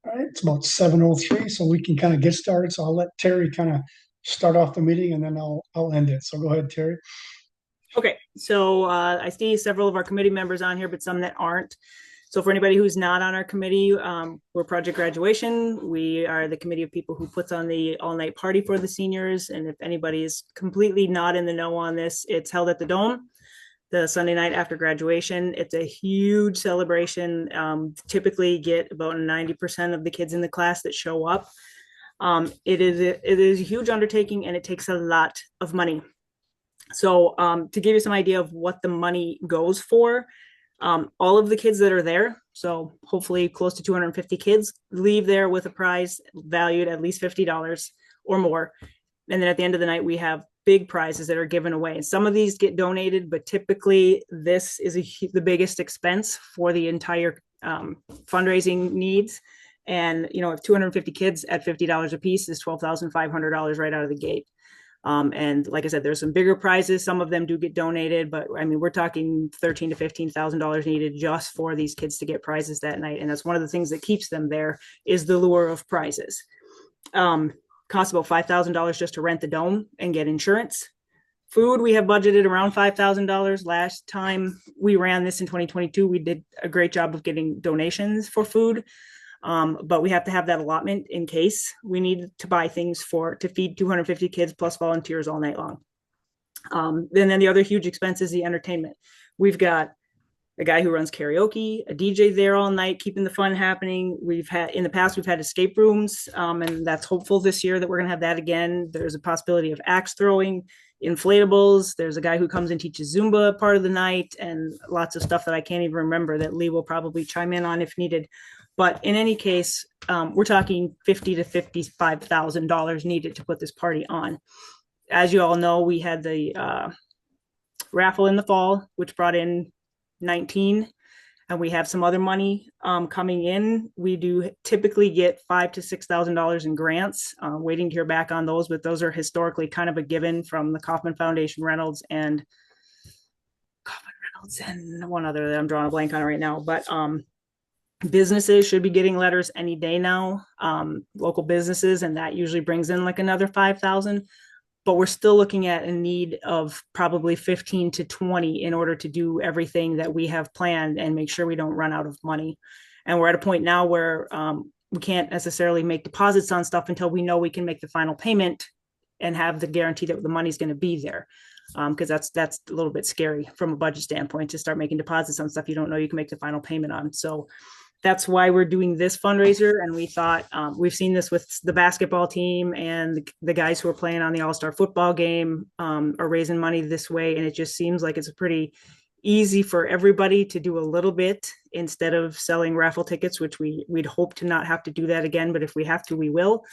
All right, it's about 7:03, so we can kind of get started. So I'll let Terry kind of start off the meeting and then I'll end it. So go ahead, Terry. Okay, so I see several of our committee members on here, but some that aren't. So for anybody who's not on our committee, we're Project Graduation. We are the committee of people who puts on the all-night party for the seniors. And if anybody's completely not in the know on this, it's held at the Dome the Sunday night after graduation. It's a huge celebration. Typically get about 90% of the kids in the class that show up. It is a huge undertaking and it takes a lot of money. So to give you some idea of what the money goes for, all of the kids that are there, so hopefully close to 250 kids, leave there with a prize valued at least $50 or more. And then at the end of the night, we have big prizes that are given away. And some of these get donated, but typically this is the biggest expense for the entire fundraising needs. And, if 250 kids at $50 a piece is $12,500 right out of the gate. And like I said, there's some bigger prizes. Some of them do get donated, but I mean, we're talking $13,000 to $15,000 needed just for these kids to get prizes that night. And that's one of the things that keeps them there is the lure of prizes. Costs about $5,000 just to rent the dome and get insurance. Food, we have budgeted around $5,000. Last time we ran this in 2022, we did a great job of getting donations for food. But we have to have that allotment in case we need to buy things to feed 250 kids plus volunteers all night long. Then the other huge expense is the entertainment. We've got a guy who runs karaoke, a DJ there all night, keeping the fun happening. In the past, we've had escape rooms, and that's hopeful this year that we're going to have that again. There's a possibility of axe throwing, inflatables. There's a guy who comes and teaches Zumba part of the night, and lots of stuff that I can't even remember that Lee will probably chime in on if needed. But in any case, we're talking $50,000 to $55,000 needed to put this party on. As you all know, we had the raffle in the fall, which brought in 19, and we have some other money coming in. We do typically get $5,000 to $6,000 in grants. Waiting to hear back on those, but those are historically kind of a given from the Kauffman Foundation, Reynolds, and one other that I'm drawing a blank on right now. But businesses should be getting letters any day now, local businesses, and that usually brings in like another 5,000. But we're still looking at a need of probably 15 to 20 in order to do everything that we have planned and make sure we don't run out of money. And we're at a point now where we can't necessarily make deposits on stuff until we know we can make the final payment and have the guarantee that the money's going to be there. Because that's a little bit scary from a budget standpoint to start making deposits on stuff you don't know you can make the final payment on. So that's why we're doing this fundraiser. And we thought we've seen this with the basketball team and the guys who are playing on the all-star football game are raising money this way. And it just seems like it's a pretty easy for everybody to do a little bit instead of selling raffle tickets, which we'd hope to not have to do that again. But if we have to, we will.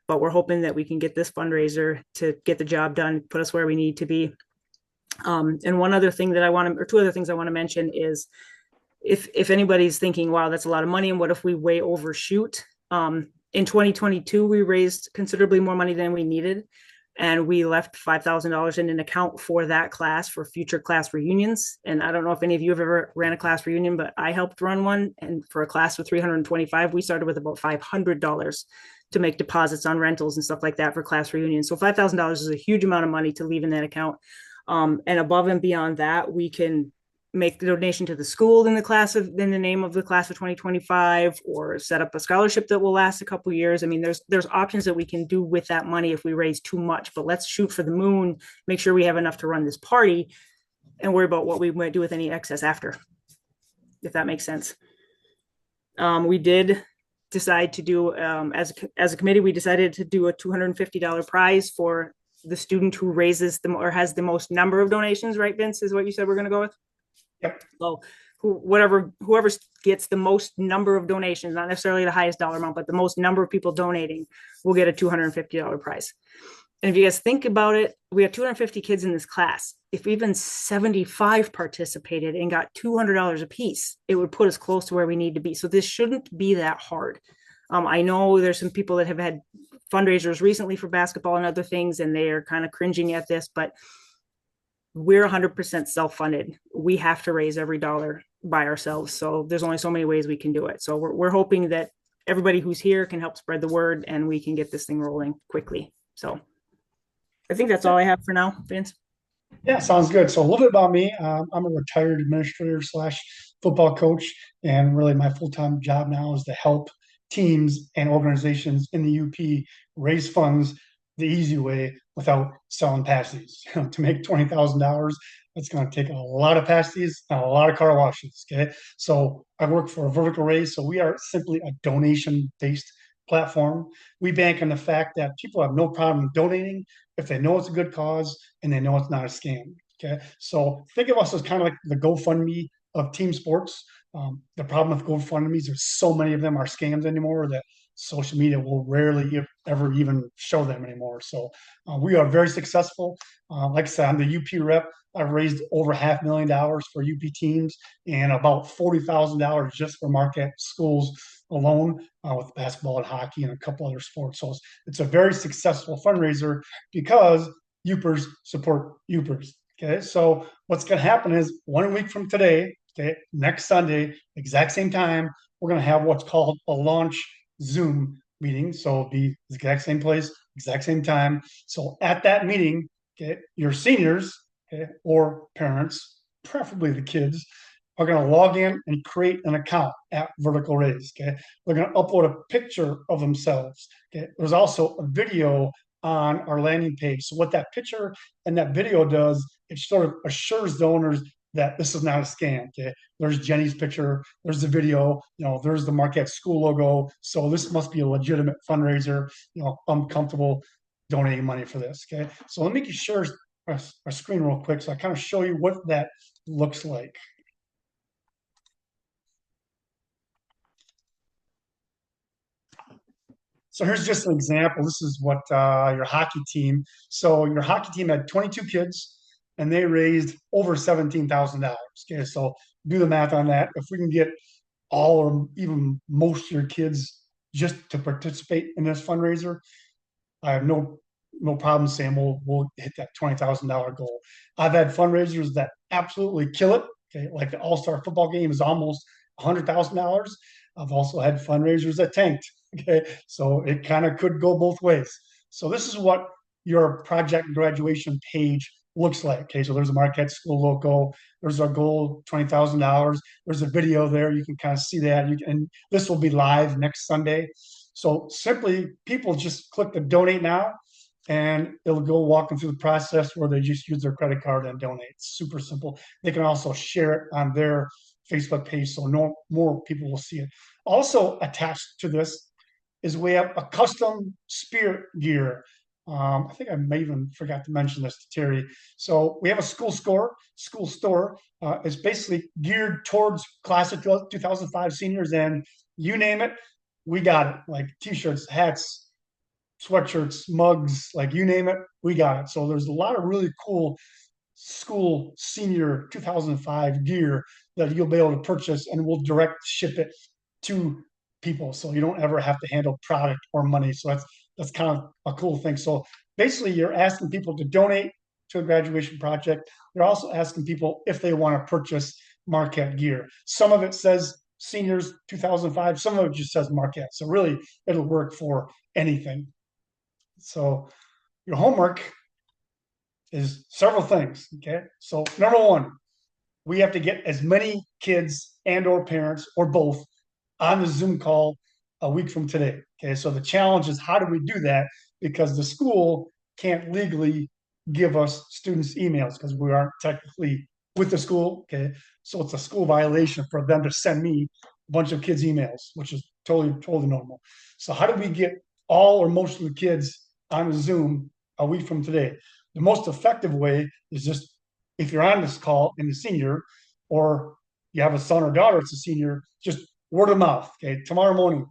But we're hoping that we can get this fundraiser to get the job done, put us where we need to be. And one other thing that two other things I want to mention is, if anybody's thinking, wow, that's a lot of money, and what if we way overshoot? In 2022, we raised considerably more money than we needed, and we left $5,000 in an account for that class for future class reunions. And I don't know if any of you have ever ran a class reunion, but I helped run one. And for a class of 325, we started with about $500 to make deposits on rentals and stuff like that for class reunions. So $5,000 is a huge amount of money to leave in that account. And above and beyond that, we can make the donation to the school in the name of the class of 2025, or set up a scholarship that will last a couple of years. I mean, there's options that we can do with that money if we raise too much, but let's shoot for the moon, make sure we have enough to run this party, and worry about what we might do with any excess after, if that makes sense. We did decide to do, as a committee, we decided to do a $250 prize for the student who raises or has the most number of donations, right, Vince, is what you said we're going to go with? Yep. So whoever gets the most number of donations, not necessarily the highest dollar amount, but the most number of people donating, will get a $250 prize. And if you guys think about it, we have 250 kids in this class. If even 75 participated and got $200 a piece, it would put us close to where we need to be. So this shouldn't be that hard. I know there's some people that have had fundraisers recently for basketball and other things, and they are kind of cringing at this, but we're 100% self-funded. We have to raise every dollar by ourselves. So there's only so many ways we can do it. So we're hoping that everybody who's here can help spread the word and we can get this thing rolling quickly. So I think that's all I have for now, Vince. Yeah, sounds good. So a little bit about me. I'm a retired administrator slash football coach, and really my full-time job now is to help teams and organizations in the UP raise funds the easy way without selling pasties. To make $20,000, it's going to take a lot of pasties and a lot of car washes. Okay, so I work for a vertical raise, so we are simply a donation-based platform. We bank on the fact that people have no problem donating if they know it's a good cause and they know it's not a scam. Okay, so think of us as kind of like the GoFundMe of team sports. The problem with GoFundMe's, there's so many of them are scams anymore that social media will rarely ever even show them anymore. So we are very successful. Like I said, I'm the UP rep. I've raised over $500,000 for UP teams and about $40,000 just for Marquette schools alone with basketball and hockey and a couple other sports. So it's a very successful fundraiser because Upers support Upers. Okay, so what's going to happen is 1 week from today, okay, next Sunday, exact same time, we're going to have what's called a launch Zoom meeting. So it'll be the exact same place, exact same time. So at that meeting, okay, your seniors, okay, or parents, preferably the kids, are going to log in and create an account at Vertical Raise. Okay, they're going to upload a picture of themselves. Okay, there's also a video on our landing page. So what that picture and that video does, it sort of assures donors that this is not a scam. Okay, there's Jenny's picture, there's the video, there's the Marquette School logo. So this must be a legitimate fundraiser. I'm comfortable donating money for this. Okay, so let me share a screen real quick so I kind of show you what that looks like. So here's just an example. This is what your hockey team. So your hockey team had 22 kids, and they raised over $17,000. Okay, so do the math on that. If we can get all or even most of your kids just to participate in this fundraiser, I have no problem saying we'll hit that $20,000 goal. I've had fundraisers that absolutely kill it. Okay, like the All-Star football game is almost $100,000. I've also had fundraisers that tanked. Okay, so it kind of could go both ways. So this is what your project graduation page looks like. Okay, so there's a Marquette School logo. There's our goal, $20,000. There's a video there. You can kind of see that. And this will be live next Sunday. So simply, people just click the donate now, and it'll go walk them through the process where they just use their credit card and donate. It's super simple. They can also share it on their Facebook page so no more people will see it. Also attached to this is we have a custom spirit gear. I think I may even forgot to mention this to Terry. So we have a school store. It's basically geared towards class of 2005 seniors, and you name it, we got it. Like t-shirts, hats, sweatshirts, mugs, like you name it, we got it. So there's a lot of really cool school senior 2005 gear that you'll be able to purchase, and we'll direct ship it to people, so you don't ever have to handle product or money. So that's kind of a cool thing. So basically, you're asking people to donate to a graduation project. You're also asking people if they want to purchase Marquette gear. Some of it says seniors 2005, some of it just says Marquette. So really, it'll work for anything. So your homework is several things. Okay, so number one, we have to get as many kids and or parents or both on the Zoom call a week from today. Okay, so the challenge is how do we do that? Because the school can't legally give us students' emails because we aren't technically with the school. Okay, so it's a school violation for them to send me a bunch of kids' emails, which is totally normal. So how do we get all or most of the kids on Zoom a week from today? The most effective way is just if you're on this call and a senior, or you have a son or daughter, it's a senior, just word of mouth. Okay, tomorrow morning,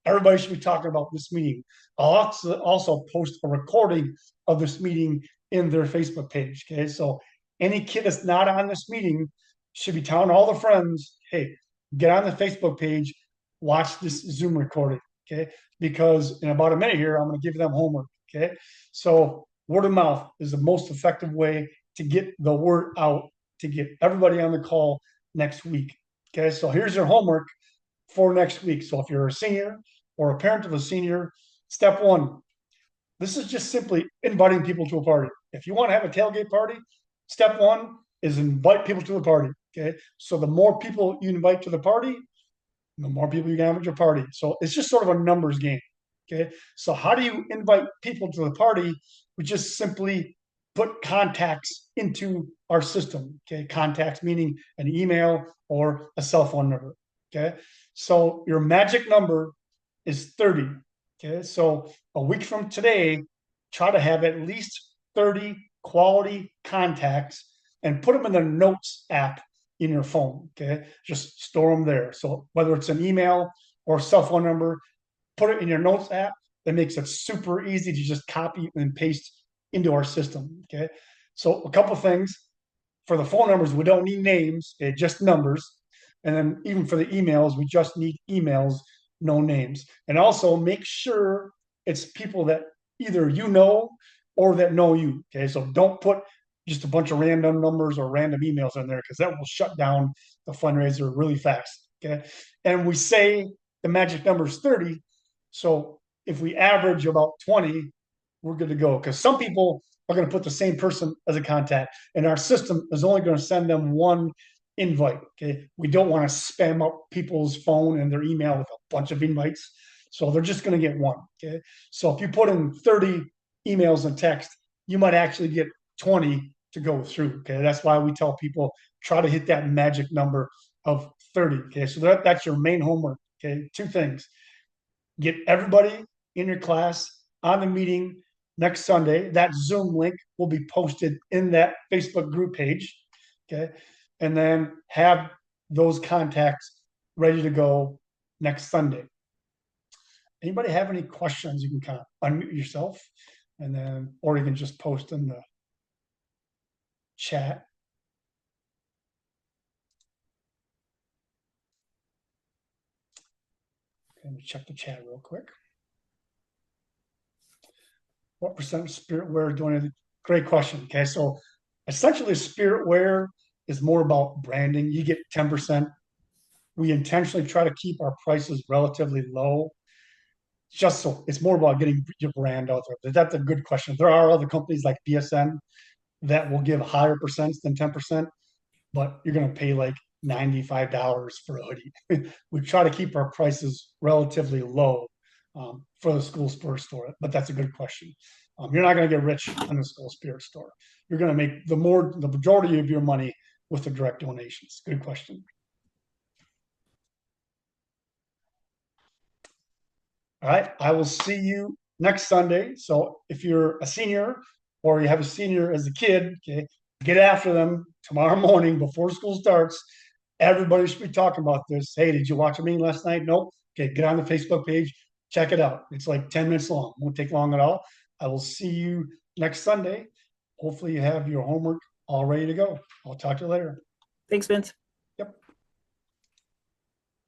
everybody should be talking about this meeting. I'll also post a recording of this meeting in their Facebook page. Okay, so any kid that's not on this meeting should be telling all their friends, hey, get on the Facebook page, watch this Zoom recording. Okay, because in about a minute here, I'm going to give them homework. Okay, so word of mouth is the most effective way to get the word out, to get everybody on the call next week. Okay, so here's your homework for next week. So if you're a senior or a parent of a senior, step one, this is just simply inviting people to a party. If you want to have a tailgate party, step one is invite people to the party. Okay. So the more people you invite to the party, the more people you can have at your party. So it's just sort of a numbers game. Okay. So how do you invite people to the party? We just simply put contacts into our system. Okay. Contacts meaning an email or a cell phone number. Okay. So your magic number is 30. Okay. So a week from today, try to have at least 30 quality contacts and put them in the notes app in your phone. Okay. Just store them there. So whether it's an email or cell phone number, put it in your notes app. That makes it super easy to just copy and paste into our system. Okay. So a couple things for the phone numbers, we don't need names, just numbers. And then even for the emails, we just need emails, no names. And also make sure it's people that either you know or that know you. Okay. So don't put just a bunch of random numbers or random emails in there because that will shut down the fundraiser really fast. Okay. And we say the magic number is 30. So if we average about 20, we're good to go. Because some people are going to put the same person as a contact, and our system is only going to send them one invite. Okay. We don't want to spam up people's phone and their email with a bunch of invites. So they're just going to get one. Okay. So if you put in 30 emails and text, you might actually get 20 to go through. Okay. That's why we tell people try to hit that magic number of 30. Okay. So that's your main homework. Okay. Two things: get everybody in your class on the meeting next Sunday. That Zoom link will be posted in that Facebook group page. Okay. And then have those contacts ready to go next Sunday. Anybody have any questions? You can kind of unmute yourself and then, or you can just post in the chat. Let me check the chat real quick. What percent of spirit wear donated? Great question. Okay, so essentially, spirit wear is more about branding. You get 10%. We intentionally try to keep our prices relatively low, just so it's more about getting your brand out there. But that's a good question. There are other companies like BSN that will give higher percents than 10%, but you're going to pay like $95 for a hoodie. We try to keep our prices relatively low for the school spirit store, but that's a good question. You're not going to get rich on the school spirit store. You're going to make the majority of your money with the direct donations. Good question. All right, I will see you next Sunday. So if you're a senior or you have a senior as a kid, okay, get after them tomorrow morning before school starts. Everybody should be talking about this. Hey, did you watch a meeting last night? Nope. Okay, get on the Facebook page, check it out. It's like 10 minutes long. Won't take long at all. I will see you next Sunday. Hopefully you have your homework all ready to go. I'll talk to you later. Thanks, Vince.